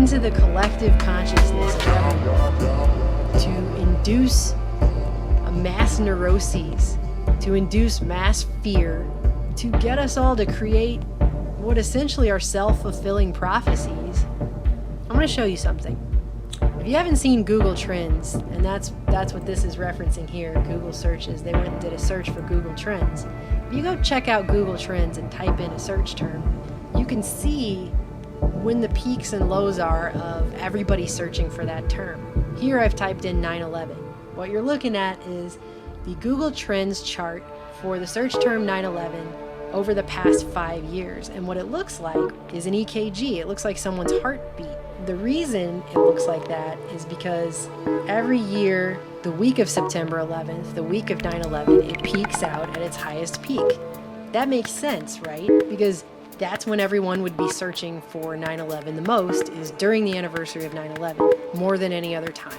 into the collective consciousness of everyone to induce a mass neuroses, to induce mass fear, to get us all to create what essentially are self-fulfilling prophecies. I'm going to show you something. If you haven't seen Google Trends, and that's what this is referencing here, Google searches, they went and did a search for Google Trends. If you go check out Google Trends and type in a search term, you can see when the peaks and lows are of everybody searching for that term. Here I've typed in 9/11. What you're looking at is the Google Trends chart for the search term 9/11 over the past 5 years. And what it looks like is an EKG. It looks like someone's heartbeat. The reason it looks like that is because every year, the week of September 11th, the week of 9/11, it peaks out at its highest peak. That makes sense, right? Because that's when everyone would be searching for 9/11 the most, is during the anniversary of 9/11, more than any other time.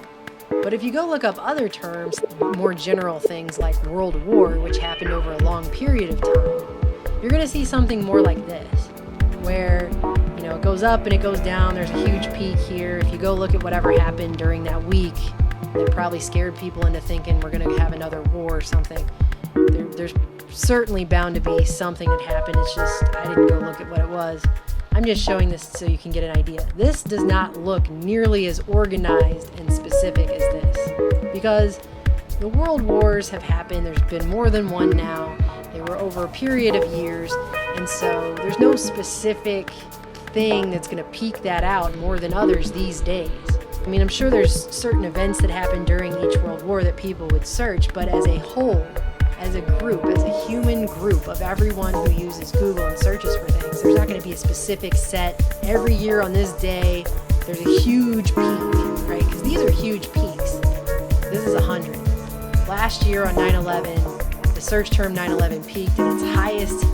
But if you go look up other terms, more general things like World War, which happened over a long period of time, you're going to see something more like this, where it goes up and it goes down. There's a huge peak here. If you go look at whatever happened during that week, it probably scared people into thinking we're going to have another war or something. There's certainly bound to be something that happened. It's just I didn't go look at what it was. I'm just showing this so you can get an idea. This does not look nearly as organized and specific as this, because the world wars have happened. There's been more than one now. They were over a period of years, and so there's no specific thing that's going to peak that out more than others these days. I mean, I'm sure there's certain events that happened during each world war that people would search, but as a whole, as a group, as a human group of everyone who uses Google and searches for things, there's not going to be a specific set. Every year on this day, there's a huge peak, right? Because these are huge peaks. This is 100. Last year on 9/11, the search term 9/11 peaked at its highest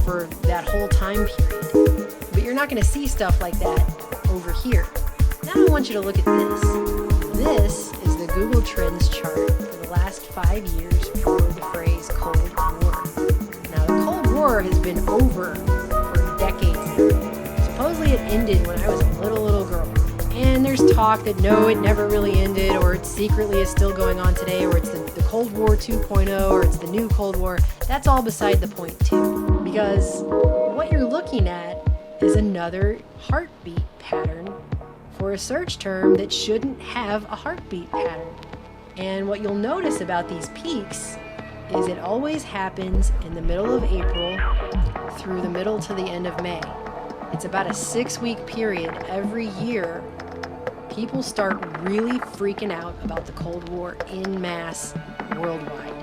for that whole time period. But you're not going to see stuff like that over here. Now I want you to look at this. This is the Google Trends chart for the last 5 years for the phrase Cold War. Now the Cold War has been over for decades now. Supposedly it ended when I was a little girl. And there's talk that no, it never really ended, or it secretly is still going on today, or it's the Cold War 2.0, or it's the new Cold War. That's all beside the point too. Because what you're looking at is another heartbeat pattern for a search term that shouldn't have a heartbeat pattern. And what you'll notice about these peaks is it always happens in the middle of April through the middle to the end of May. It's about a 6-week period every year. People start really freaking out about the Cold War en masse worldwide.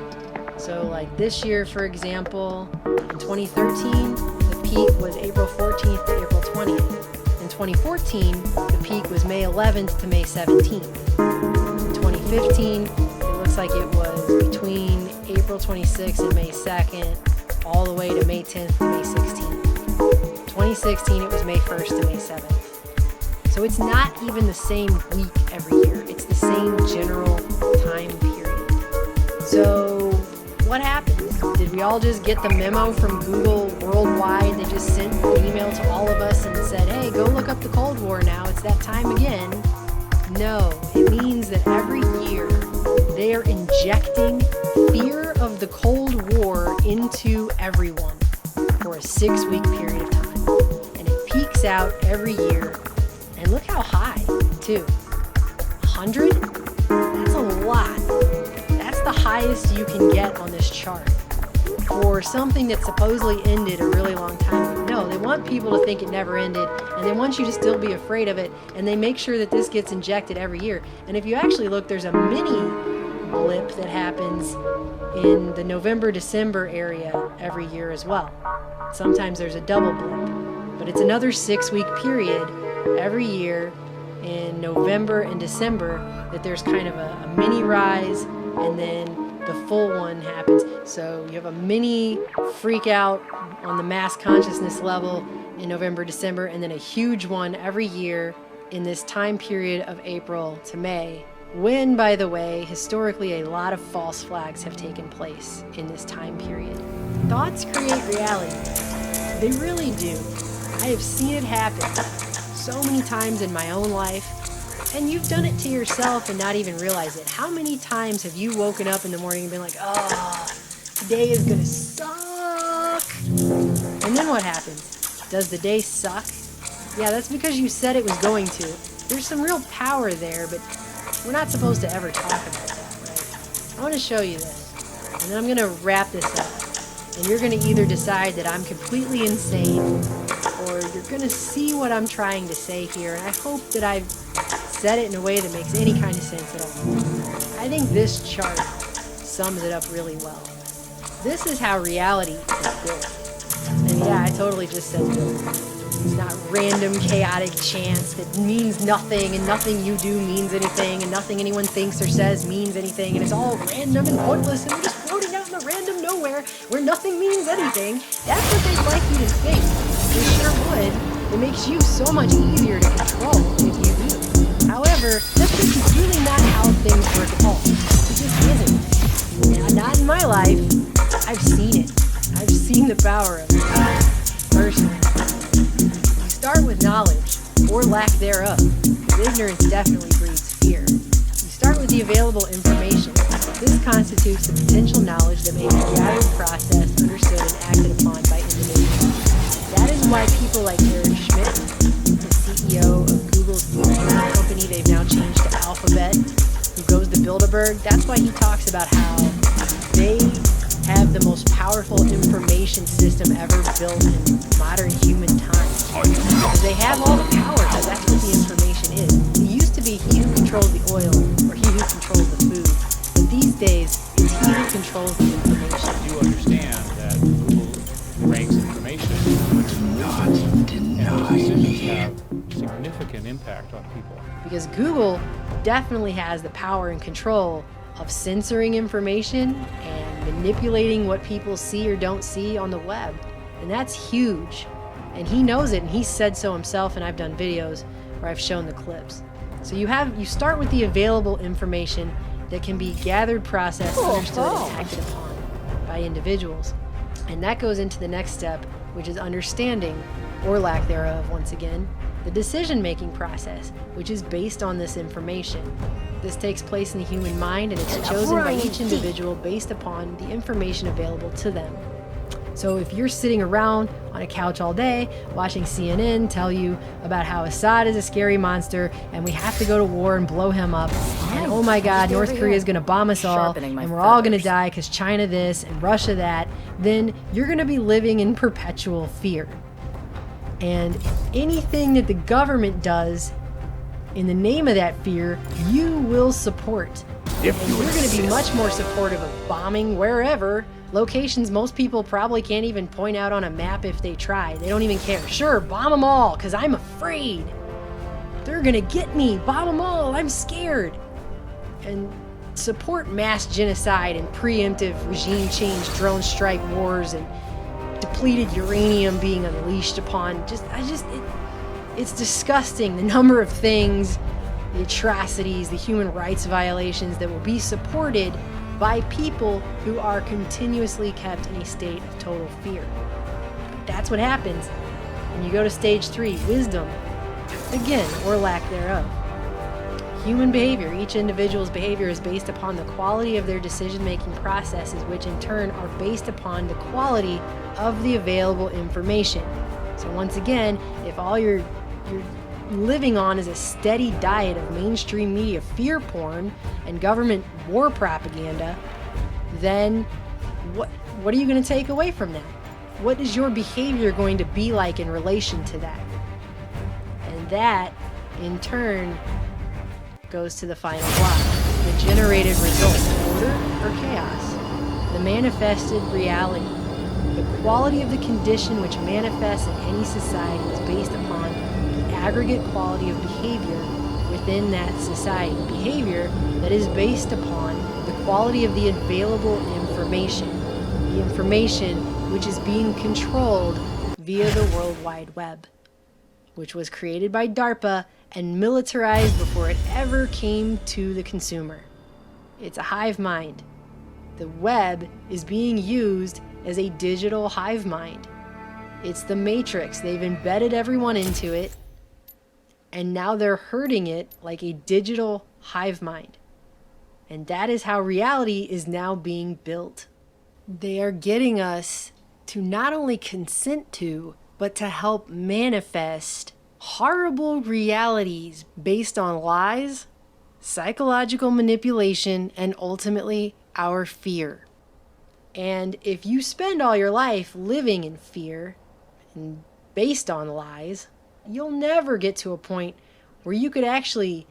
So like this year, for example, in 2013, the peak was April 14th to April 20th. In 2014, the peak was May 11th to May 17th. In 2015, it looks like it was between April 26th and May 2nd, all the way to May 10th to May 16th. 2016, it was May 1st to May 7th. So it's not even the same week every year. It's the same general time period. So what happened? Did we all just get the memo from Google worldwide? They just sent an email to all of us and said, hey, go look up the Cold War now. It's that time again. No, it means that every year they are injecting fear of the Cold War into everyone for a 6-week period of time. And it peaks out every year. And look how high, too. 100? That's a lot. That's the highest you can get on this chart for something that supposedly ended a really long time ago. No, they want people to think it never ended, and they want you to still be afraid of it, and they make sure that this gets injected every year. And if you actually look, there's a mini blip that happens in the November-December area every year as well. Sometimes there's a double blip, but it's another 6-week period every year in November and December that there's kind of a mini rise, and then the full one happens. So you have a mini freak out on the mass consciousness level in November, December, and then a huge one every year in this time period of April to May, when, by the way, historically a lot of false flags have taken place in this time period. Thoughts create reality. They really do. I have seen it happen so many times in my own life, and you've done it to yourself and not even realize it. How many times have you woken up in the morning and been like, oh, today is gonna suck? And then what happens? Does the day suck? Yeah, that's because you said it was going to. There's some real power there, but we're not supposed to ever talk about that, right? I want to show you this, and then I'm going to wrap this up. And you're going to either decide that I'm completely insane, or you're going to see what I'm trying to say here, and I hope that I've said it in a way that makes any kind of sense at all. I think this chart sums it up really well. This is how reality is built. And yeah, I totally just said built. It's not random, chaotic chance that means nothing, and nothing you do means anything, and nothing anyone thinks or says means anything, and it's all random and pointless, and we're just floating out in the random nowhere where nothing means anything. That's what they'd like you to think. They sure would. It makes you so much easier to control if you do. However, that's just really not how things work at all. It just isn't. Now, not in my life. I've seen it. I've seen the power of it. Personally. Start with knowledge, or lack thereof, because ignorance definitely breeds fear. You start with the available information. This constitutes the potential knowledge that may be gathered, processed, understood, and acted upon by individuals. That is why people like Eric Schmidt, the CEO of Google's company they've now changed to Alphabet, who goes to Bilderberg, that's why he talks about how they have the most powerful information system ever built in modern human time. They have all the power, because that's what the information is. It used to be he who controls the oil, or he who controls the food. But these days, it's he who controls the information. You understand that Google ranks information, and those decisions have significant impact on people. Because Google definitely has the power and control of censoring information and manipulating what people see or don't see on the web. And that's huge. And he knows it, and he said so himself, and I've done videos where I've shown the clips. So you start with the available information that can be gathered, processed, understood, and acted upon by individuals. And that goes into the next step, which is understanding, or lack thereof, once again, the decision-making process, which is based on this information. This takes place in the human mind, and it's chosen by each individual based upon the information available to them. So if you're sitting around on a couch all day watching CNN tell you about how Assad is a scary monster and we have to go to war and blow him up, and oh my God, North Korea is going to bomb us all, and we're all going to die because China this and Russia that, then you're going to be living in perpetual fear. And anything that the government does in the name of that fear, you will support. And you're going to be much more supportive of bombing wherever, locations most people probably can't even point out on a map if they try. They don't even care. Sure, bomb them all, because I'm afraid. They're going to get me. Bomb them all. I'm scared. And support mass genocide and preemptive regime change, drone strike wars, and depleted uranium being unleashed upon. It's disgusting, the number of things, the atrocities, the human rights violations that will be supported by people who are continuously kept in a state of total fear. But that's what happens when you go to stage 3, wisdom, again, or lack thereof. Human behavior, each individual's behavior is based upon the quality of their decision-making processes, which in turn are based upon the quality of the available information. So once again, if all you're living on is a steady diet of mainstream media fear porn and government war propaganda, then what are you going to take away from that? What is your behavior going to be like in relation to that? And that, in turn, goes to the final block, the generated result, order or chaos, the manifested reality. The quality of the condition which manifests in any society is based upon the aggregate quality of behavior within that society. Behavior that is based upon the quality of the available information. The information which is being controlled via the World Wide Web, which was created by DARPA and militarized before it ever came to the consumer. It's a hive mind. The web is being used as a digital hive mind. It's the matrix. They've embedded everyone into it, And now they're herding it like a digital hive mind. And that is how reality is now being built. They are getting us to not only consent to, but to help manifest horrible realities based on lies, psychological manipulation, and ultimately our fear. And if you spend all your life living in fear and based on lies, you'll never get to a point where you could actually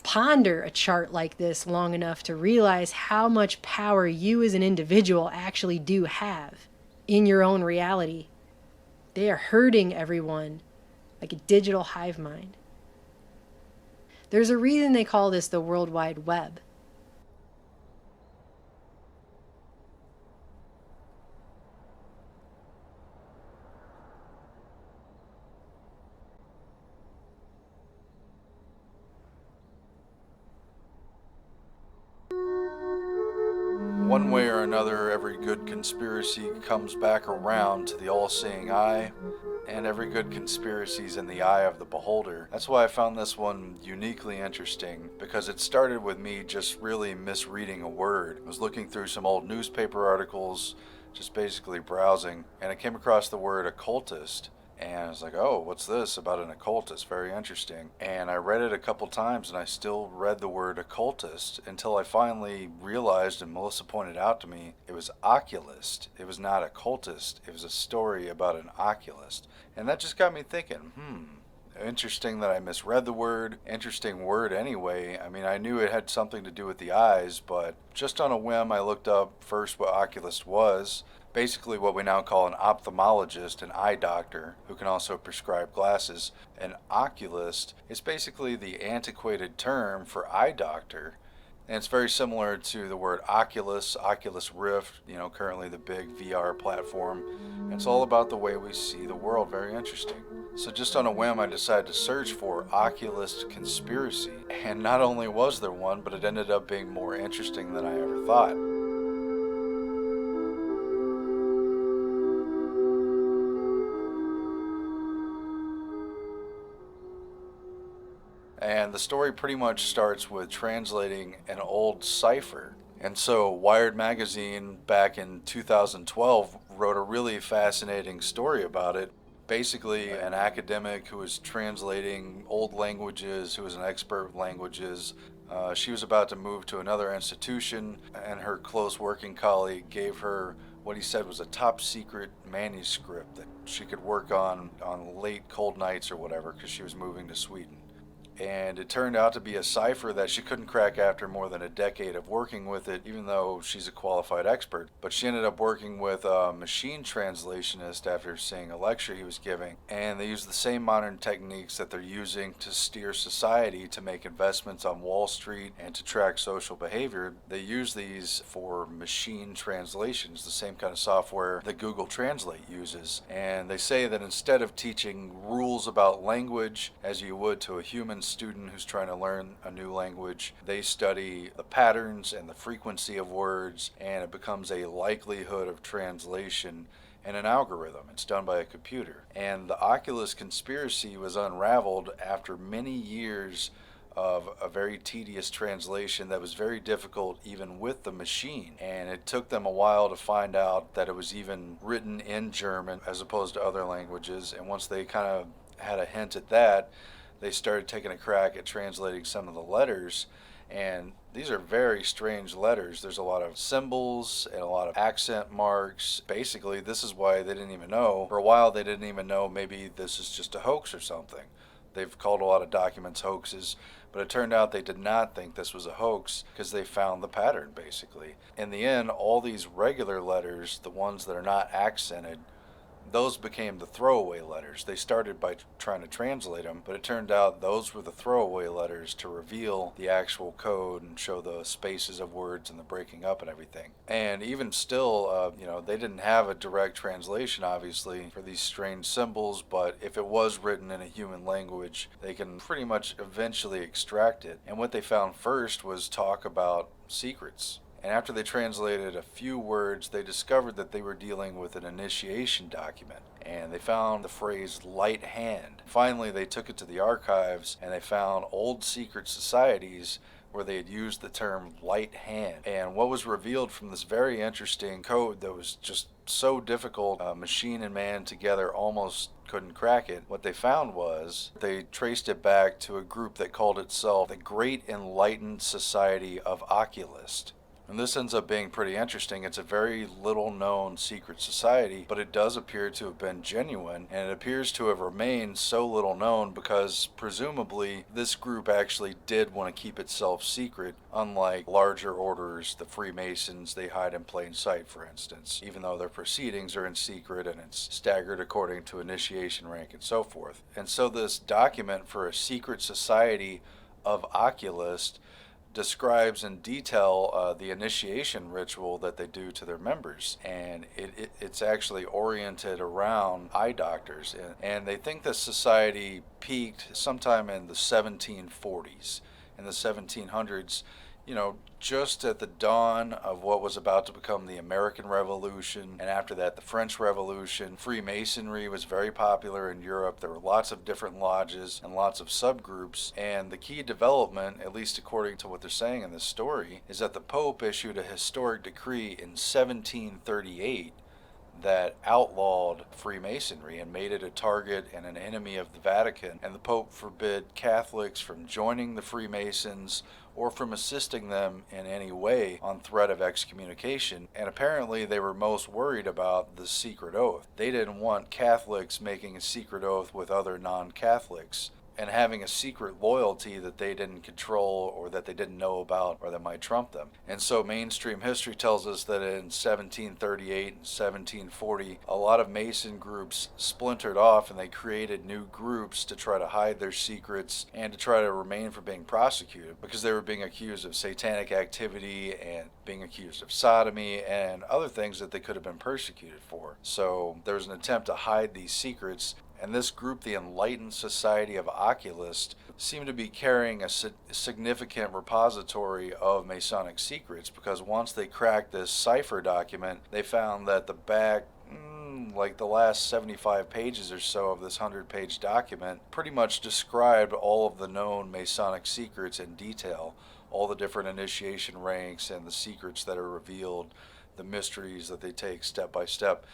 ponder a chart like this long enough to realize how much power you as an individual actually do have in your own reality. They are hurting everyone like a digital hive mind. There's a reason they call this the World Wide Web. One way or another, every good conspiracy comes back around to the all-seeing eye, and every good conspiracy is in the eye of the beholder. That's why I found this one uniquely interesting, because it started with me just really misreading a word. I was looking through some old newspaper articles, just basically browsing, and I came across the word occultist. And I was like, oh, what's this about an occultist? Very interesting. And I read it a couple times, and I still read the word occultist until I finally realized, and Melissa pointed out to me, it was oculist. It was not occultist. It was a story about an oculist. And that just got me thinking, interesting that I misread the word. Interesting word anyway. I mean, I knew it had something to do with the eyes, but just on a whim, I looked up first what oculist was. Basically what we now call an ophthalmologist, an eye doctor, who can also prescribe glasses. An oculist is basically the antiquated term for eye doctor. And it's very similar to the word Oculus, Oculus Rift, currently the big VR platform. It's all about the way we see the world. Very interesting. So just on a whim, I decided to search for oculist conspiracy. And not only was there one, but it ended up being more interesting than I ever thought. And the story pretty much starts with translating an old cipher. And so Wired Magazine back in 2012 wrote a really fascinating story about it. Basically, an academic who was translating old languages, who was an expert with languages, she was about to move to another institution, and her close working colleague gave her what he said was a top secret manuscript that she could work on late cold nights or whatever, because she was moving to Sweden. And it turned out to be a cipher that she couldn't crack after more than a decade of working with it, even though she's a qualified expert. But she ended up working with a machine translationist after seeing a lecture he was giving. And they used the same modern techniques that they're using to steer society, to make investments on Wall Street, and to track social behavior. They use these for machine translations, the same kind of software that Google Translate uses. And they say that instead of teaching rules about language as you would to a human student who's trying to learn a new language, they study the patterns and the frequency of words, and it becomes a likelihood of translation and an algorithm. It's done by a computer. And the Oculus conspiracy was unraveled after many years of a very tedious translation that was very difficult even with the machine. And it took them a while to find out that it was even written in German as opposed to other languages. And once they kind of had a hint at that, they started taking a crack at translating some of the letters, and these are very strange letters. There's a lot of symbols and a lot of accent marks. Basically, this is why they didn't even know. For a while, they didn't even know maybe this is just a hoax or something. They've called a lot of documents hoaxes, but it turned out they did not think this was a hoax because they found the pattern, basically. In the end, all these regular letters, the ones that are not accented, those became the throwaway letters. They started by trying to translate them, but it turned out those were the throwaway letters to reveal the actual code and show the spaces of words and the breaking up and everything. And even still, they didn't have a direct translation, obviously, for these strange symbols, but if it was written in a human language, they can pretty much eventually extract it. And what they found first was talk about secrets. And after they translated a few words, they discovered that they were dealing with an initiation document. And they found the phrase light hand. Finally, they took it to the archives and they found old secret societies where they had used the term light hand. And what was revealed from this very interesting code that was just so difficult, machine and man together almost couldn't crack it. What they found was they traced it back to a group that called itself the Great Enlightened Society of Oculist. And this ends up being pretty interesting. It's a very little known secret society, but it does appear to have been genuine, and it appears to have remained so little known because presumably this group actually did want to keep itself secret, unlike larger orders, the Freemasons. They hide in plain sight, for instance, even though their proceedings are in secret and it's staggered according to initiation rank and so forth. And so this document for a secret society of Oculist describes in detail the initiation ritual that they do to their members, and it's actually oriented around eye doctors, and they think the society peaked sometime in the 1740s. In the 1700s, just at the dawn of what was about to become the American Revolution, and after that the French Revolution. Freemasonry was very popular in Europe. There were lots of different lodges and lots of subgroups, and the key development, at least according to what they're saying in this story, is that the Pope issued a historic decree in 1738 that outlawed Freemasonry and made it a target and an enemy of the Vatican, and the Pope forbid Catholics from joining the Freemasons or from assisting them in any way on threat of excommunication. And apparently they were most worried about the secret oath. They didn't want Catholics making a secret oath with other non-Catholics and having a secret loyalty that they didn't control or that they didn't know about or that might trump them. And so mainstream history tells us that in 1738 and 1740, a lot of Mason groups splintered off and they created new groups to try to hide their secrets and to try to remain from being prosecuted because they were being accused of satanic activity and being accused of sodomy and other things that they could have been persecuted for. So there was an attempt to hide these secrets. And this group, the Enlightened Society of Oculists, seemed to be carrying a significant repository of Masonic secrets because once they cracked this cipher document, they found that the back, like the last 75 pages or so of this 100-page document, pretty much described all of the known Masonic secrets in detail, all the different initiation ranks and the secrets that are revealed, the mysteries that they take step by step.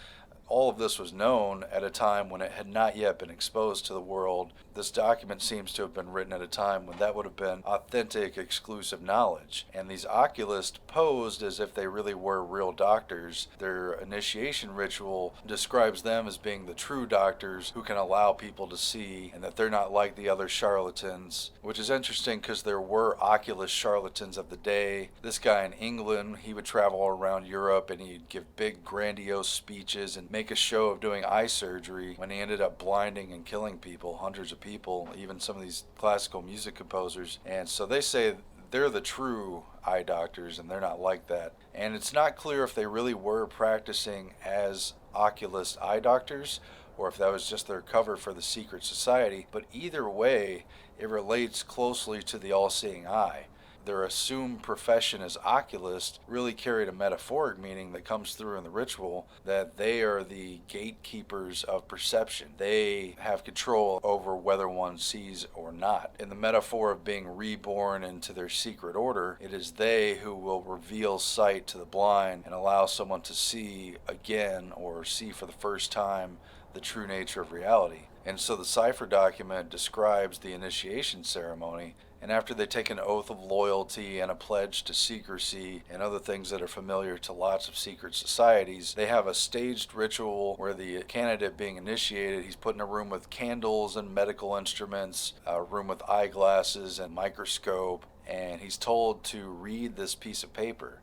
All of this was known at a time when it had not yet been exposed to the world. This document seems to have been written at a time when that would have been authentic, exclusive knowledge. And these oculists posed as if they really were real doctors. Their initiation ritual describes them as being the true doctors who can allow people to see, and that they're not like the other charlatans, which is interesting because there were oculist charlatans of the day. This guy in England, he would travel around Europe and he'd give big grandiose speeches and make a show of doing eye surgery when he ended up blinding and killing people, hundreds of people, even some of these classical music composers. And so they say they're the true eye doctors and they're not like that. And it's not clear if they really were practicing as oculist eye doctors or if that was just their cover for the secret society. But either way, it relates closely to the all-seeing eye. Their assumed profession as oculist really carried a metaphoric meaning that comes through in the ritual, that they are the gatekeepers of perception. They have control over whether one sees or not. In the metaphor of being reborn into their secret order, it is they who will reveal sight to the blind and allow someone to see again or see for the first time the true nature of reality. And so the cipher document describes the initiation ceremony, and after they take an oath of loyalty and a pledge to secrecy and other things that are familiar to lots of secret societies, they have a staged ritual where the candidate being initiated, he's put in a room with candles and medical instruments, a room with eyeglasses and microscope, and he's told to read this piece of paper.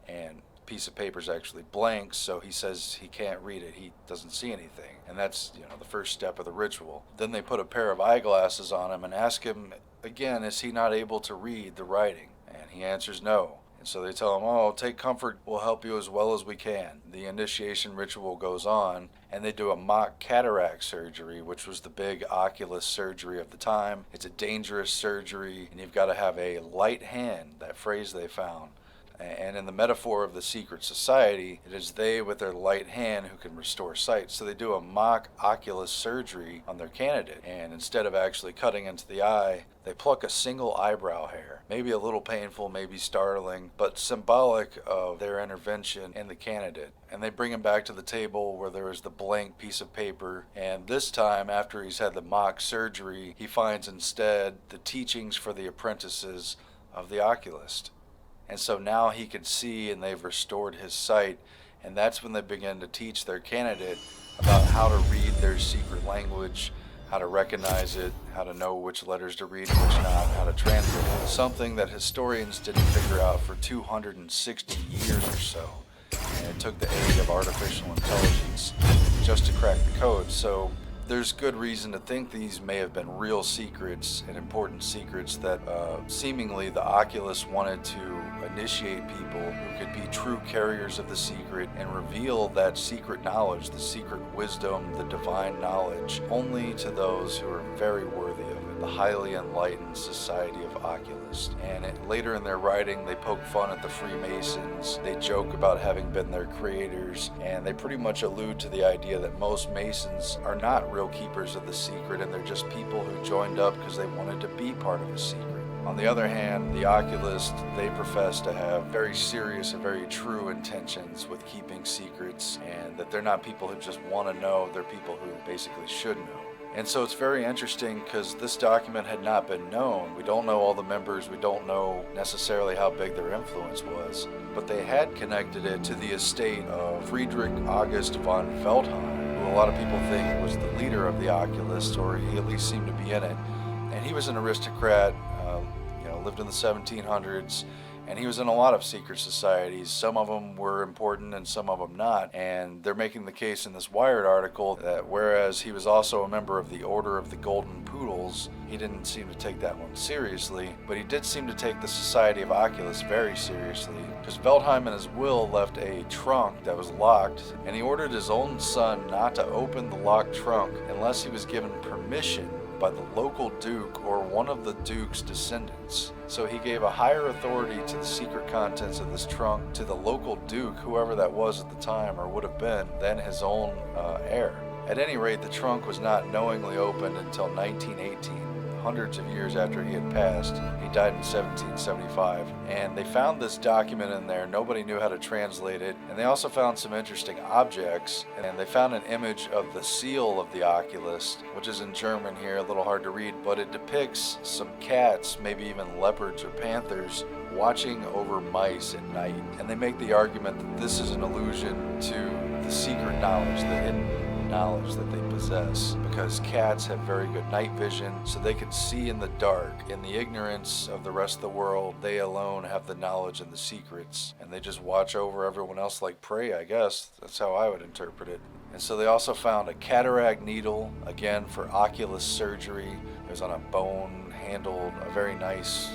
And piece of paper is actually blank, so he says he can't read it, he doesn't see anything, and that's the first step of the ritual. Then they put a pair of eyeglasses on him and ask him again, is he not able to read the writing? And he answers no. And so they tell him, oh, take comfort, we'll help you as well as we can. The initiation ritual goes on, and they do a mock cataract surgery, which was the big oculist surgery of the time. It's a dangerous surgery, and you've got to have a light hand, that phrase they found. And in the metaphor of the secret society, it is they with their light hand who can restore sight. So they do a mock oculus surgery on their candidate, and instead of actually cutting into the eye, they pluck a single eyebrow hair. Maybe a little painful, maybe startling, but symbolic of their intervention in the candidate. And they bring him back to the table where there is the blank piece of paper, and this time, after he's had the mock surgery, he finds instead the teachings for the apprentices of the oculist. And so now he can see, and they've restored his sight, and that's when they begin to teach their candidate about how to read their secret language, how to recognize it, how to know which letters to read and which not, how to translate it. Something that historians didn't figure out for 260 years or so. And it took the aid of artificial intelligence just to crack the code. So there's good reason to think these may have been real secrets and important secrets that seemingly the Oculus wanted to initiate people who could be true carriers of the secret and reveal that secret knowledge, the secret wisdom, the divine knowledge, only to those who are very worthy of it, the highly enlightened society of Oculus. And later in their writing, they poke fun at the Freemasons, they joke about having been their creators, and they pretty much allude to the idea that most Masons are not real keepers of the secret, and they're just people who joined up because they wanted to be part of the secret. On the other hand, the Oculists, they profess to have very serious and very true intentions with keeping secrets, and that they're not people who just want to know, they're people who basically should know. And so it's very interesting because this document had not been known. We don't know all the members, we don't know necessarily how big their influence was, but they had connected it to the estate of Friedrich August von Feldheim, who a lot of people think was the leader of the Oculists, or he at least seemed to be in it. And he was an aristocrat, lived in the 1700s, and he was in a lot of secret societies. Some of them were important and some of them not. And they're making the case in this Wired article that whereas he was also a member of the Order of the Golden Poodles, he didn't seem to take that one seriously, but he did seem to take the Society of Oculus very seriously, because Feldheim in his will left a trunk that was locked, and he ordered his own son not to open the locked trunk unless he was given permission by the local duke or one of the duke's descendants. So he gave a higher authority to the secret contents of this trunk to the local duke, whoever that was at the time or would have been, than his own heir. At any rate, the trunk was not knowingly opened until 1918, hundreds of years after he had passed. He died in 1775, and they found this document in there. Nobody knew how to translate it, and they also found some interesting objects, and they found an image of the seal of the Oculist, which is in German here, a little hard to read, but it depicts some cats, maybe even leopards or panthers, watching over mice at night. And they make the argument that this is an allusion to the secret knowledge, the hidden knowledge that they possess, because cats have very good night vision, so they can see in the dark. In the ignorance of the rest of the world, they alone have the knowledge and the secrets, and they just watch over everyone else like prey, I guess. That's how I would interpret it. And so they also found a cataract needle, again for oculus surgery. It was on a bone handled, a very nice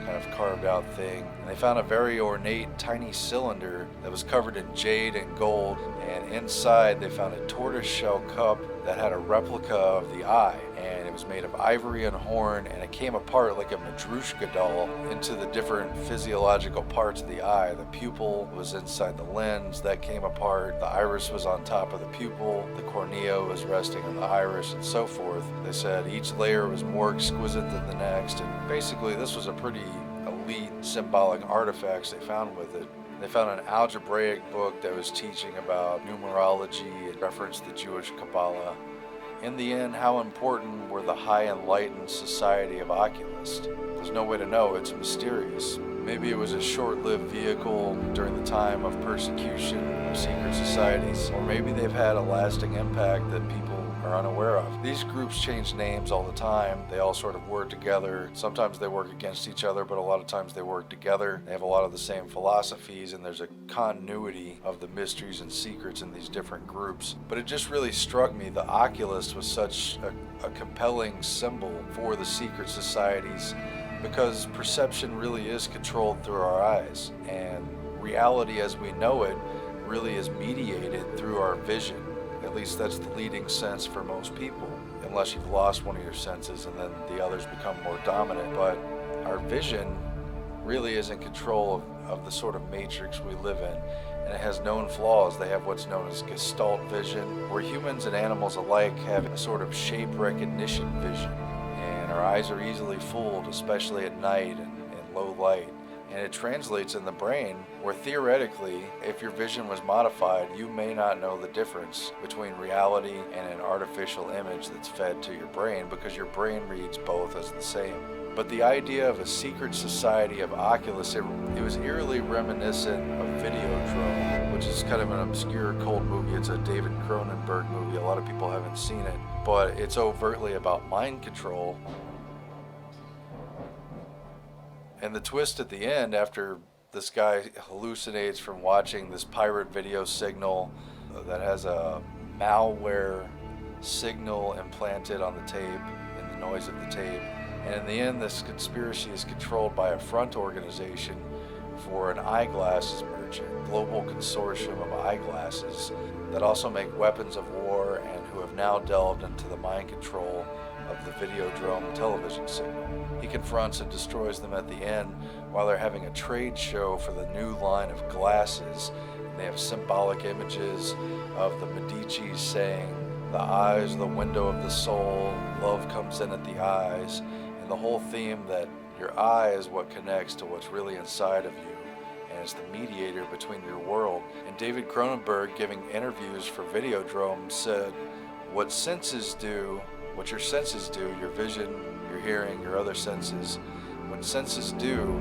kind of carved out thing. And they found a very ornate tiny cylinder that was covered in jade and gold, and inside they found a tortoiseshell cup that had a replica of the eye, and it was made of ivory and horn, and it came apart like a Madrushka doll into the different physiological parts of the eye. The pupil was inside the lens, that came apart, the iris was on top of the pupil, the cornea was resting on the iris, and so forth. They said each layer was more exquisite than the next, and basically this was a pretty elite symbolic artifacts they found with it. They found an algebraic book that was teaching about numerology and referenced the Jewish Kabbalah. In the end, how important were the high enlightened society of Oculists? There's no way to know, it's mysterious. Maybe it was a short-lived vehicle during the time of persecution of secret societies, or maybe they've had a lasting impact that people are unaware of. These groups change names all the time. They all sort of work together. Sometimes they work against each other, but a lot of times they work together. They have a lot of the same philosophies, and there's a continuity of the mysteries and secrets in these different groups. But it just really struck me, the Oculist was such a compelling symbol for the secret societies, because perception really is controlled through our eyes, and reality as we know it really is mediated through our vision. At least that's the leading sense for most people, unless you've lost one of your senses and then the others become more dominant. But our vision really is in control of the sort of matrix we live in, and it has known flaws. They have what's known as gestalt vision, where humans and animals alike have a sort of shape recognition vision, and our eyes are easily fooled, especially at night and in low light. And it translates in the brain, where theoretically, if your vision was modified, you may not know the difference between reality and an artificial image that's fed to your brain, because your brain reads both as the same. But the idea of a secret society of Oculus, it was eerily reminiscent of Videodrome, which is kind of an obscure cult movie. It's a David Cronenberg movie. A lot of people haven't seen it, but it's overtly about mind control. And the twist at the end, after this guy hallucinates from watching this pirate video signal that has a malware signal implanted on the tape and the noise of the tape. And in the end, this conspiracy is controlled by a front organization for an eyeglasses merchant, global consortium of eyeglasses that also make weapons of war and who have now delved into the mind control of the Videodrome television signal. He confronts and destroys them at the end while they're having a trade show for the new line of glasses. And they have symbolic images of the Medicis saying, "The eyes, the window of the soul, love comes in at the eyes," and the whole theme that your eye is what connects to what's really inside of you, and it's the mediator between your world. And David Cronenberg, giving interviews for Videodrome, said, what your senses do, your vision, your hearing, your other senses, what senses do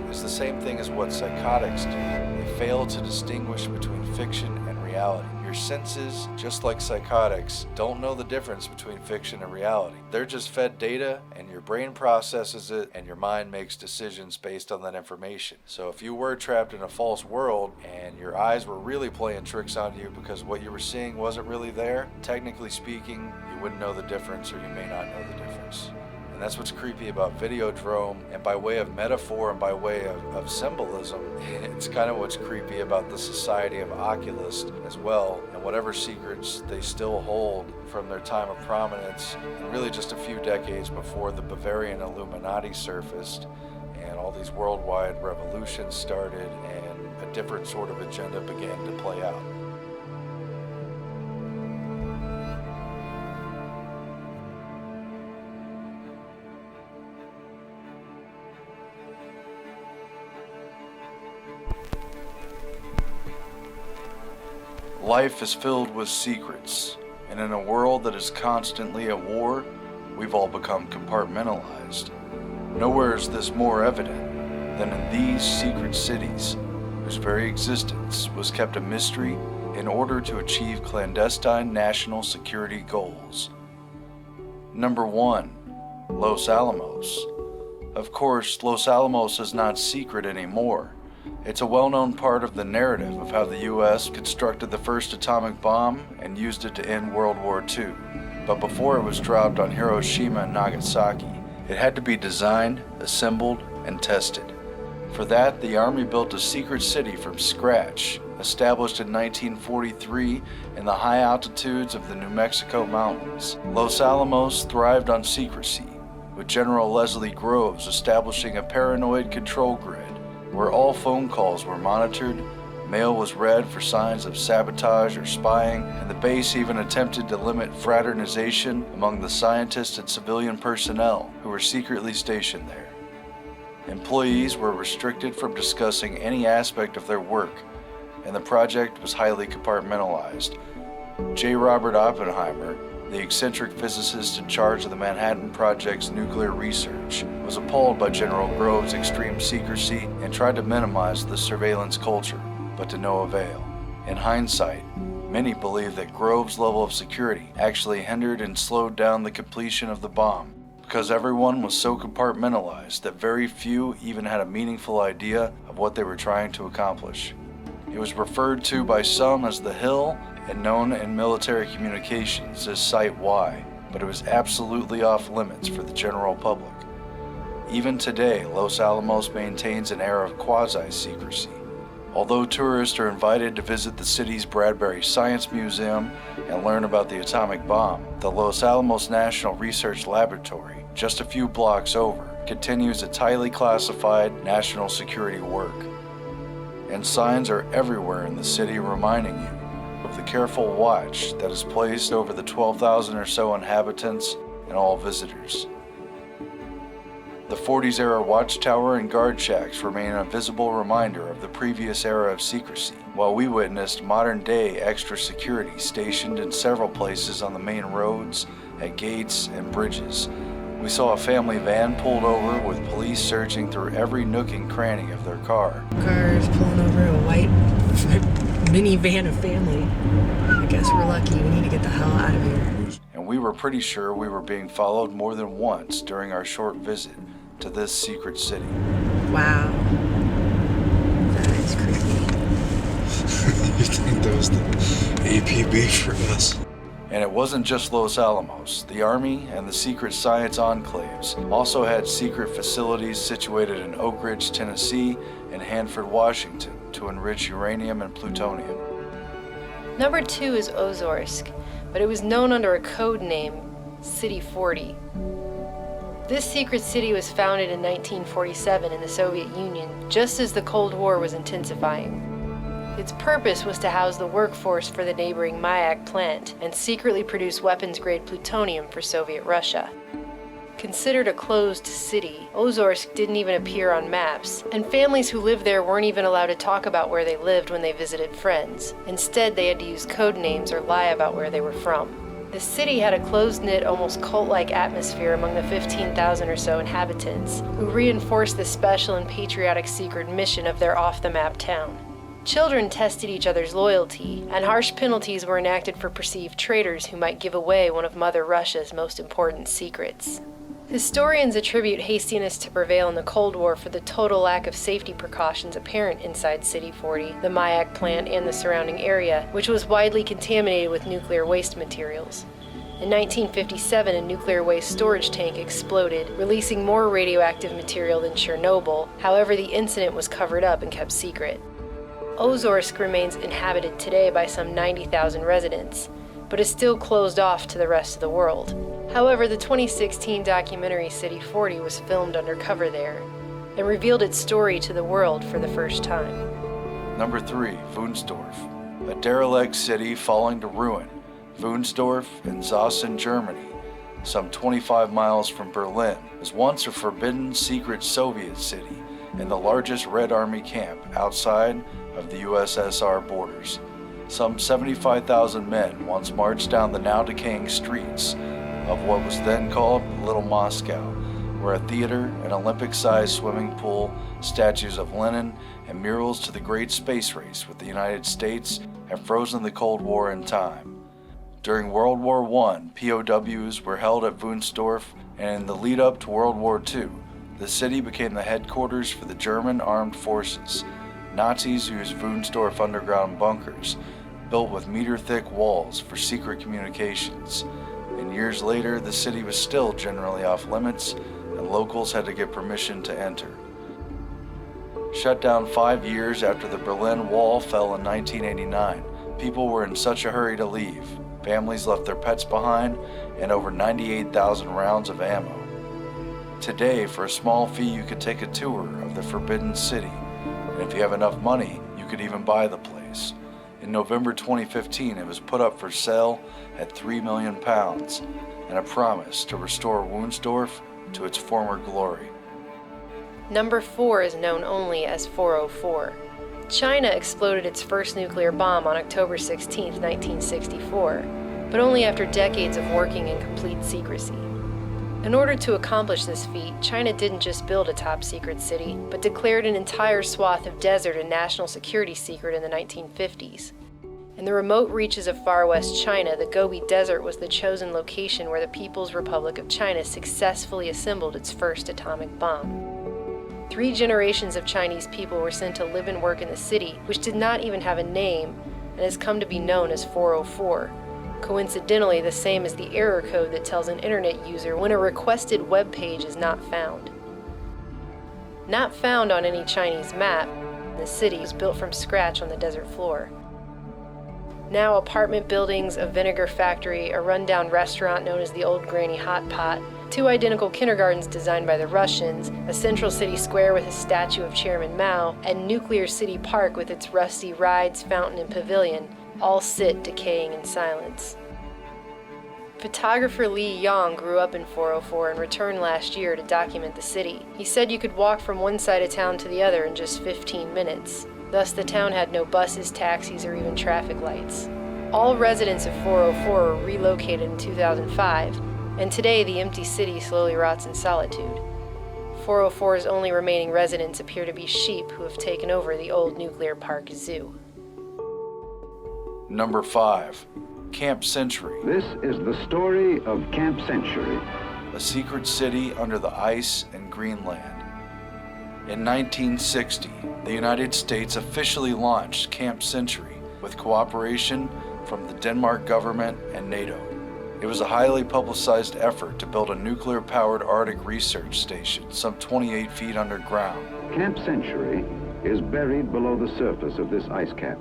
is the same thing as what psychotics do. They fail to distinguish between fiction and reality. Your senses, just like psychotics, don't know the difference between fiction and reality. They're just fed data, and your brain processes it, and your mind makes decisions based on that information. So if you were trapped in a false world, and your eyes were really playing tricks on you because what you were seeing wasn't really there, technically speaking, you wouldn't know the difference, or you may not know the difference. And that's what's creepy about Videodrome, and by way of metaphor and by way of symbolism, it's kind of what's creepy about the Society of Oculus as well, and whatever secrets they still hold from their time of prominence, and really just a few decades before the Bavarian Illuminati surfaced, and all these worldwide revolutions started, and a different sort of agenda began to play out. Life is filled with secrets, and in a world that is constantly at war, we've all become compartmentalized. Nowhere is this more evident than in these secret cities, whose very existence was kept a mystery in order to achieve clandestine national security goals. Number 1, Los Alamos. Of course, Los Alamos is not secret anymore. It's a well-known part of the narrative of how the US constructed the first atomic bomb and used it to end World War II. But before it was dropped on Hiroshima and Nagasaki, it had to be designed, assembled, and tested. For that, the Army built a secret city from scratch, established in 1943 in the high altitudes of the New Mexico mountains. Los Alamos thrived on secrecy, with General Leslie Groves establishing a paranoid control grid where all phone calls were monitored, mail was read for signs of sabotage or spying, and the base even attempted to limit fraternization among the scientists and civilian personnel who were secretly stationed there. Employees were restricted from discussing any aspect of their work, and the project was highly compartmentalized. J. Robert Oppenheimer, the eccentric physicist in charge of the Manhattan Project's nuclear research, was appalled by General Groves' extreme secrecy and tried to minimize the surveillance culture, but to no avail. In hindsight, many believe that Groves' level of security actually hindered and slowed down the completion of the bomb, because everyone was so compartmentalized that very few even had a meaningful idea of what they were trying to accomplish. It was referred to by some as the Hill and known in military communications as Site Y, but it was absolutely off limits for the general public. Even today, Los Alamos maintains an air of quasi-secrecy. Although tourists are invited to visit the city's Bradbury Science Museum and learn about the atomic bomb, the Los Alamos National Research Laboratory, just a few blocks over, continues its highly classified national security work. and signs are everywhere in the city reminding you of the careful watch that is placed over the 12,000 or so inhabitants and all visitors. The 40s era watchtower and guard shacks remain a visible reminder of the previous era of secrecy, while we witnessed modern day extra security stationed in several places on the main roads, at gates, and bridges. We saw a family van pulled over with police searching through every nook and cranny of their car. Cars pulling over a white minivan of family. I guess we're lucky. We need to get the hell out of here. And we were pretty sure we were being followed more than once during our short visit to this secret city. Wow. That is creepy. You think that was the APB for us? And it wasn't just Los Alamos. The Army and the secret science enclaves also had secret facilities situated in Oak Ridge, Tennessee and Hanford, Washington to enrich uranium and plutonium. Number 2 is Ozorsk, but it was known under a code name, City 40. This secret city was founded in 1947 in the Soviet Union, just as the Cold War was intensifying. Its purpose was to house the workforce for the neighboring Mayak plant and secretly produce weapons-grade plutonium for Soviet Russia. Considered a closed city, Ozorsk didn't even appear on maps, and families who lived there weren't even allowed to talk about where they lived when they visited friends. Instead, they had to use code names or lie about where they were from. The city had a close-knit, almost cult-like atmosphere among the 15,000 or so inhabitants, who reinforced the special and patriotic secret mission of their off-the-map town. Children tested each other's loyalty, and harsh penalties were enacted for perceived traitors who might give away one of Mother Russia's most important secrets. Historians attribute hastiness to prevail in the Cold War for the total lack of safety precautions apparent inside City 40, the Mayak plant, and the surrounding area, which was widely contaminated with nuclear waste materials. In 1957, a nuclear waste storage tank exploded, releasing more radioactive material than Chernobyl. However, the incident was covered up and kept secret. Ozorsk remains inhabited today by some 90,000 residents, but is still closed off to the rest of the world. However, the 2016 documentary City 40 was filmed undercover there and revealed its story to the world for the first time. Number 3, Wunsdorf, a derelict city falling to ruin. Wunsdorf in Sachsen, Germany, some 25 miles from Berlin, was once a forbidden secret Soviet city and the largest Red Army camp outside of the USSR borders. Some 75,000 men once marched down the now decaying streets of what was then called Little Moscow, where a theater, an Olympic-sized swimming pool, statues of Lenin, and murals to the great space race with the United States have frozen the Cold War in time. During World War I, POWs were held at Wunsdorf, and in the lead-up to World War II, the city became the headquarters for the German armed forces. Nazis used Wunsdorf underground bunkers, built with meter-thick walls for secret communications. And years later, the city was still generally off limits, and locals had to get permission to enter. Shut down 5 years after the Berlin Wall fell in 1989, people were in such a hurry to leave. Families left their pets behind, and over 98,000 rounds of ammo. Today, for a small fee, you could take a tour of the Forbidden City, and if you have enough money, you could even buy the place. In November 2015, it was put up for sale at £3 million, and a promise to restore Wunsdorf to its former glory. Number 4 is known only as 404. China exploded its first nuclear bomb on October 16, 1964, but only after decades of working in complete secrecy. In order to accomplish this feat, China didn't just build a top-secret city, but declared an entire swath of desert a national security secret in the 1950s. In the remote reaches of far west China, the Gobi Desert was the chosen location where the People's Republic of China successfully assembled its first atomic bomb. 3 generations of Chinese people were sent to live and work in the city, which did not even have a name, and has come to be known as 404. Coincidentally, the same as the error code that tells an internet user when a requested web page is not found. Not found on any Chinese map, the city was built from scratch on the desert floor. Now apartment buildings, a vinegar factory, a rundown restaurant known as the Old Granny Hot Pot, 2 identical kindergartens designed by the Russians, a central city square with a statue of Chairman Mao, and Nuclear City Park with its rusty rides, fountain, and pavilion, all sit decaying in silence. Photographer Lee Yong grew up in 404 and returned last year to document the city. He said you could walk from one side of town to the other in just 15 minutes. Thus, the town had no buses, taxis, or even traffic lights. All residents of 404 were relocated in 2005, and today the empty city slowly rots in solitude. 404's only remaining residents appear to be sheep who have taken over the old nuclear park zoo. Number 5. Camp Century. This is the story of Camp Century. A secret city under the ice in Greenland. In 1960, the United States officially launched Camp Century with cooperation from the Denmark government and NATO. It was a highly publicized effort to build a nuclear-powered Arctic research station some 28 feet underground. Camp Century is buried below the surface of this ice cap.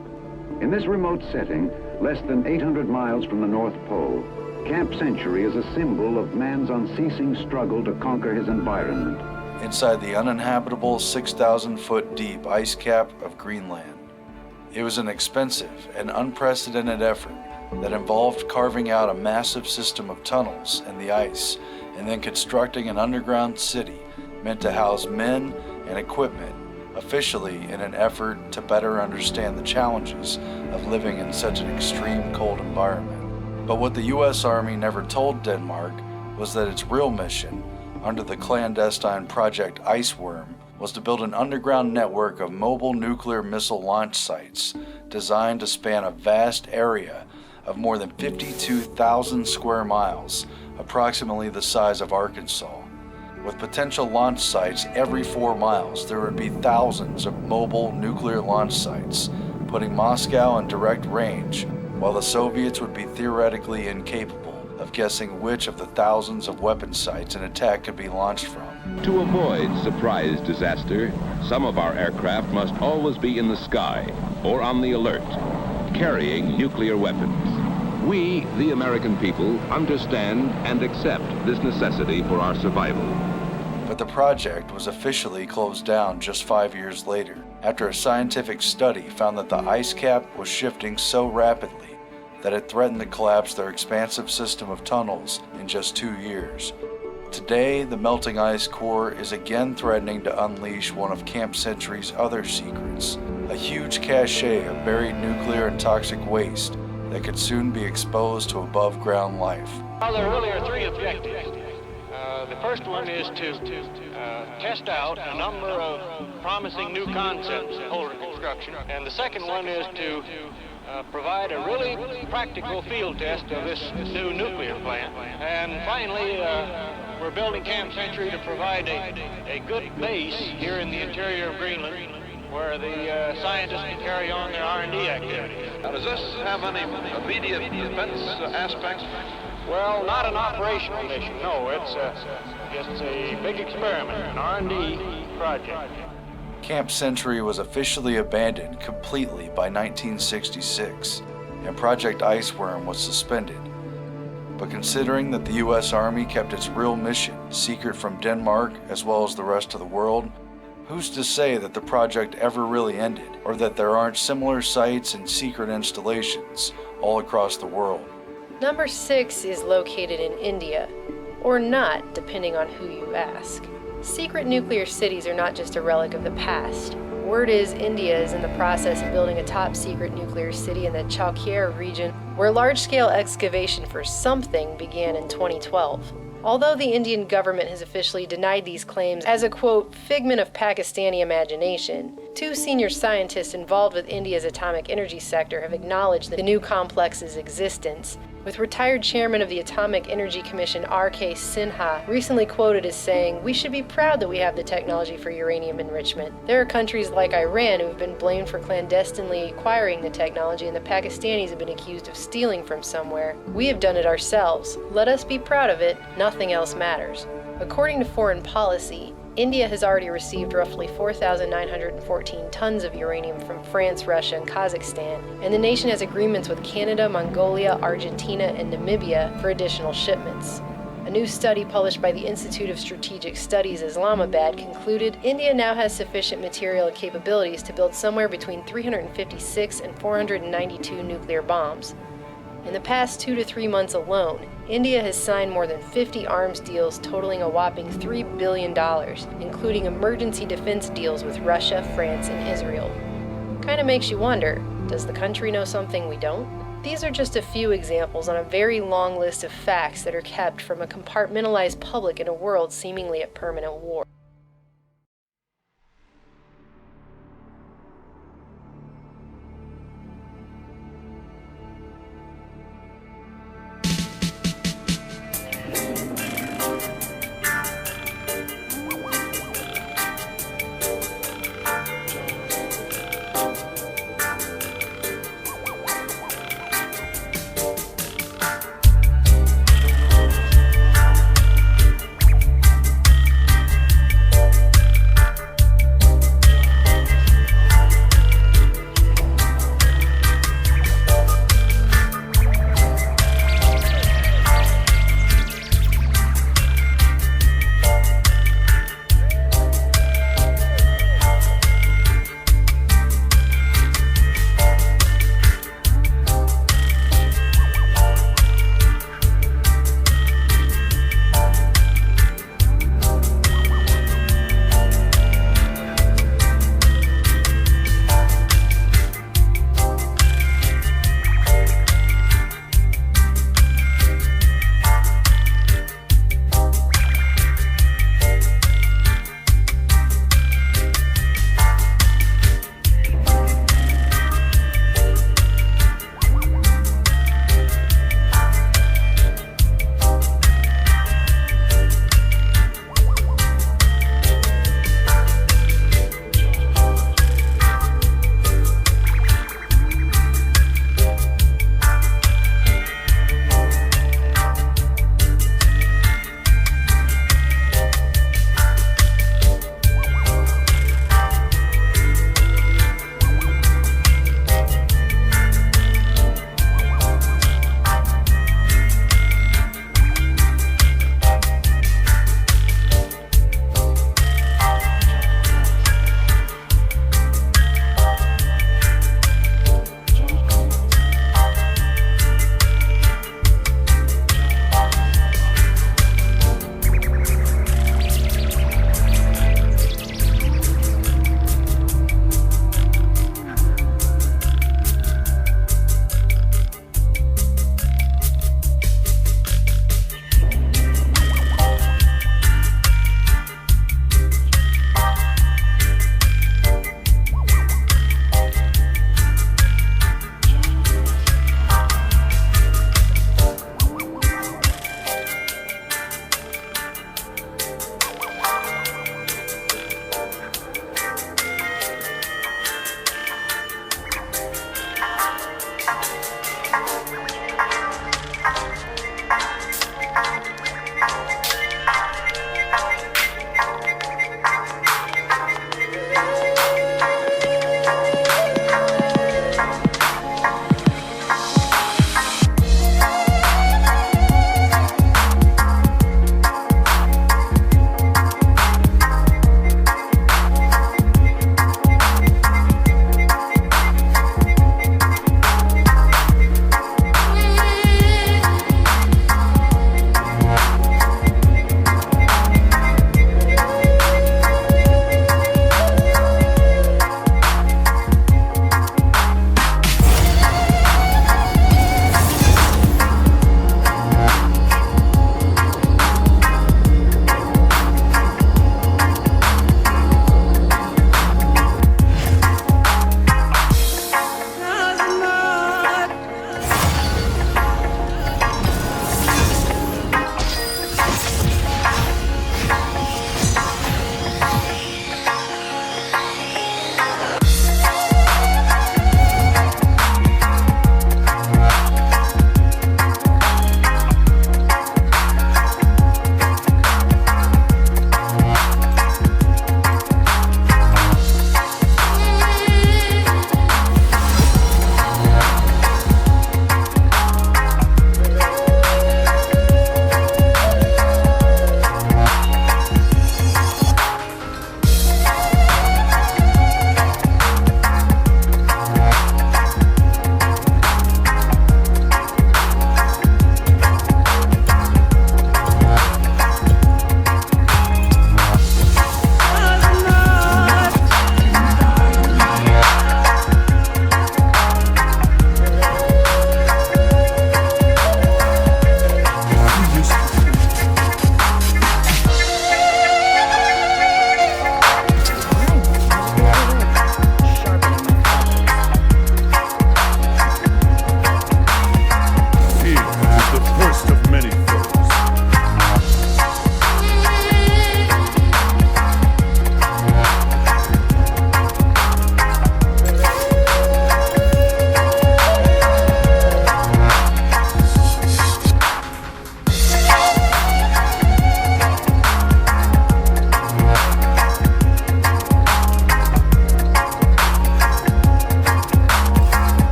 In this remote setting, less than 800 miles from the North Pole, Camp Century is a symbol of man's unceasing struggle to conquer his environment. Inside the uninhabitable 6,000-foot deep ice cap of Greenland. It was an expensive and unprecedented effort that involved carving out a massive system of tunnels in the ice and then constructing an underground city meant to house men and equipment, officially in an effort to better understand the challenges of living in such an extreme cold environment. But what the U.S. Army never told Denmark was that its real mission, under the clandestine Project Iceworm, was to build an underground network of mobile nuclear missile launch sites designed to span a vast area of more than 52,000 square miles, approximately the size of Arkansas. With potential launch sites every 4 miles, there would be thousands of mobile nuclear launch sites, putting Moscow in direct range, while the Soviets would be theoretically incapable of guessing which of the thousands of weapon sites an attack could be launched from. To avoid surprise disaster, some of our aircraft must always be in the sky or on the alert, carrying nuclear weapons. We, the American people, understand and accept this necessity for our survival. But the project was officially closed down just 5 years later, after a scientific study found that the ice cap was shifting so rapidly that it threatened to collapse their expansive system of tunnels in just 2 years. Today, the melting ice core is again threatening to unleash one of Camp Century's other secrets, a huge cache of buried nuclear and toxic waste that could soon be exposed to above-ground life. Well, there really are 3 objectives. The first one is to test out a number of promising new concepts in polar construction, and the second one is to provide a really practical field test of this new nuclear plant. And finally, we're building Camp Century to provide a good base here in the interior of Greenland where the scientists can carry on their R&D activities. Now, does this have any immediate defense aspects? Well, not an operational mission, no. It's a big experiment, an R&D project. Camp Century was officially abandoned completely by 1966, and Project Iceworm was suspended. But considering that the U.S. Army kept its real mission secret from Denmark as well as the rest of the world, who's to say that the project ever really ended, or that there aren't similar sites and secret installations all across the world? Number 6 is located in India, or not, depending on who you ask. Secret nuclear cities are not just a relic of the past. Word is India is in the process of building a top-secret nuclear city in the Chalkier region, where large-scale excavation for something began in 2012. Although the Indian government has officially denied these claims as a, quote, figment of Pakistani imagination, 2 senior scientists involved with India's atomic energy sector have acknowledged the new complex's existence, with retired chairman of the Atomic Energy Commission R.K. Sinha recently quoted as saying, "We should be proud that we have the technology for uranium enrichment. There are countries like Iran who have been blamed for clandestinely acquiring the technology, and the Pakistanis have been accused of stealing from somewhere. We have done it ourselves. Let us be proud of it. Nothing else matters." According to Foreign Policy, India has already received roughly 4,914 tons of uranium from France, Russia, and Kazakhstan, and the nation has agreements with Canada, Mongolia, Argentina, and Namibia for additional shipments. A new study published by the Institute of Strategic Studies Islamabad concluded India now has sufficient material and capabilities to build somewhere between 356 and 492 nuclear bombs. In the past 2 to 3 months alone, India has signed more than 50 arms deals totaling a whopping $3 billion, including emergency defense deals with Russia, France, and Israel. Kinda makes you wonder, does the country know something we don't? These are just a few examples on a very long list of facts that are kept from a compartmentalized public in a world seemingly at permanent war.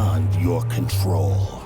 beyond your control.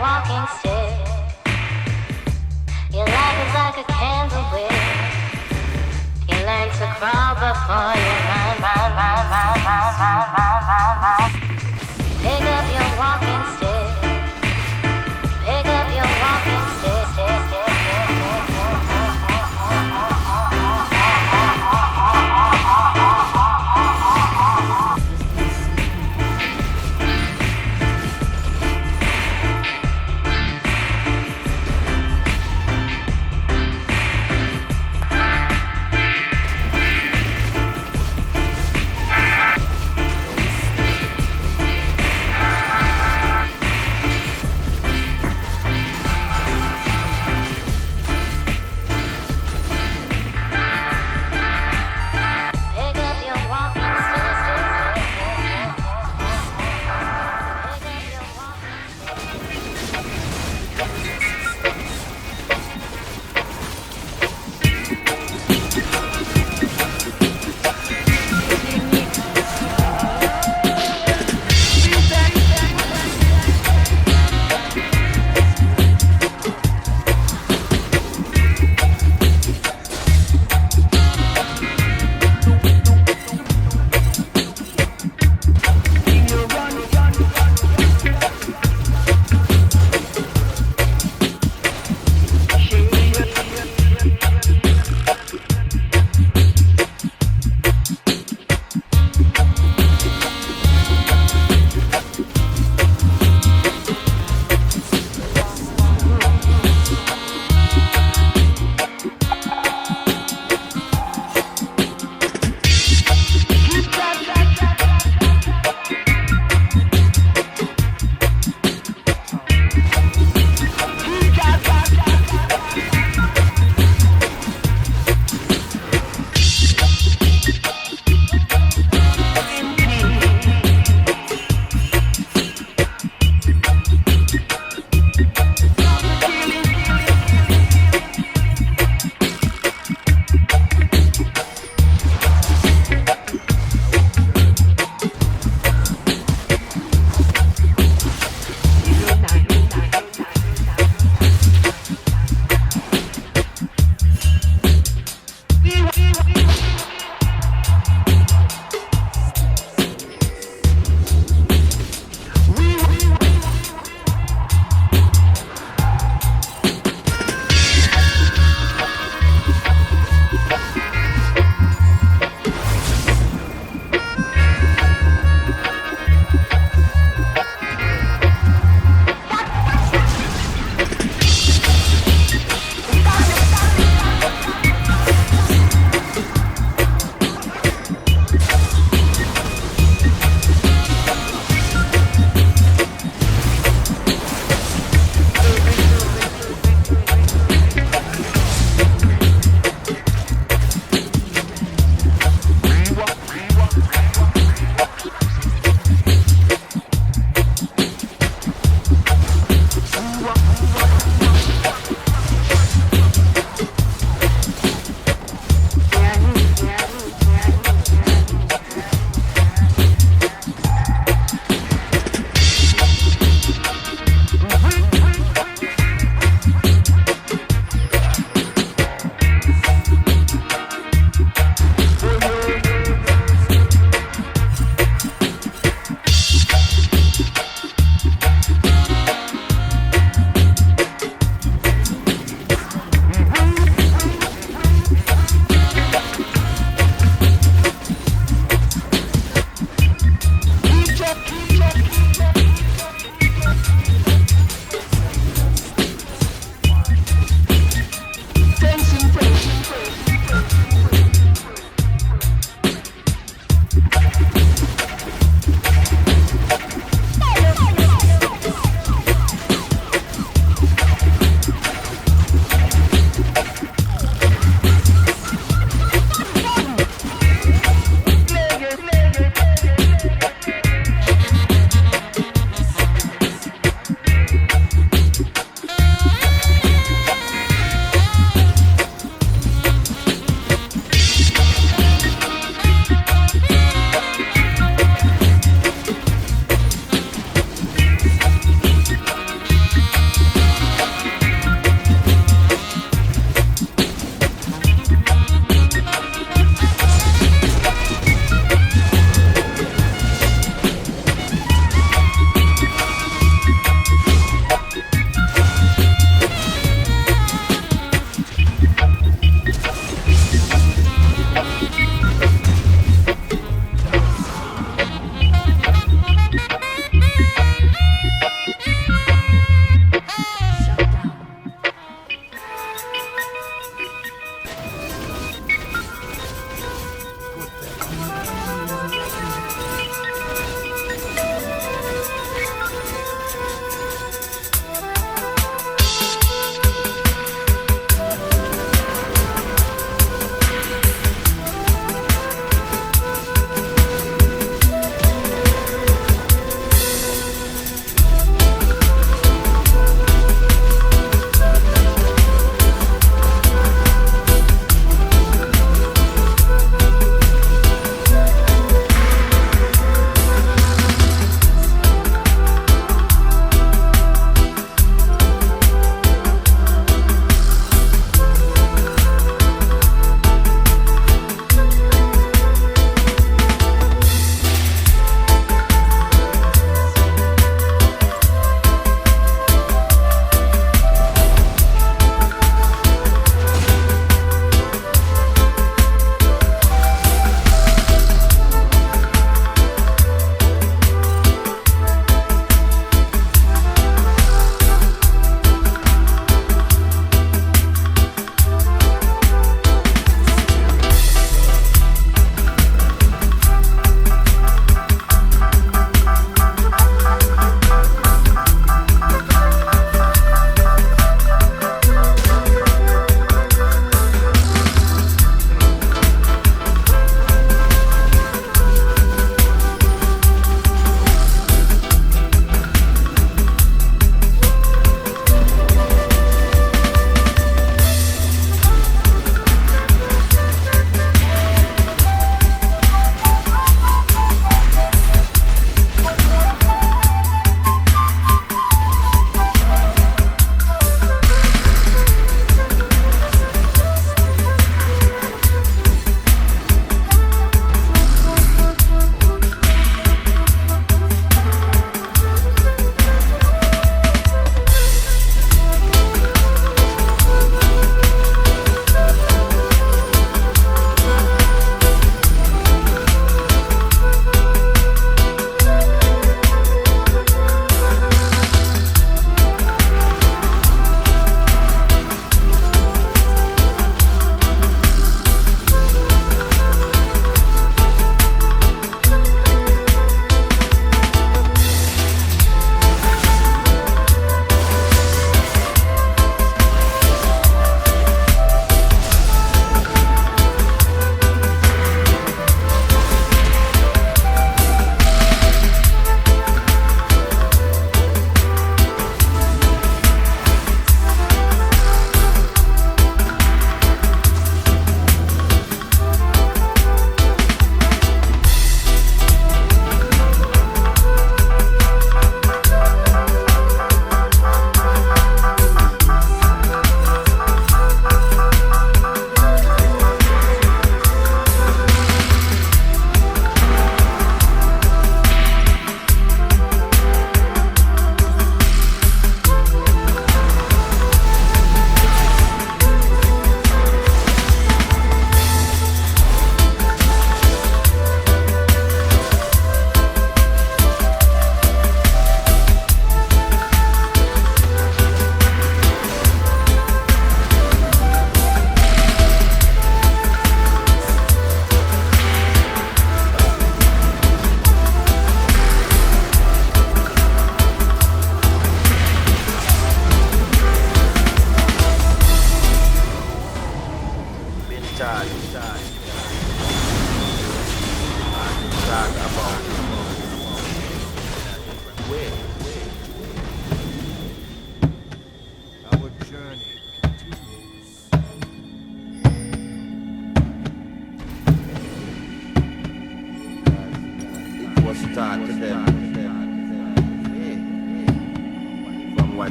walking stick. Your life is like a candle wick. You learn to crawl before you run. Pick up your walking stick. Pick up your walking stick.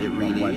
Why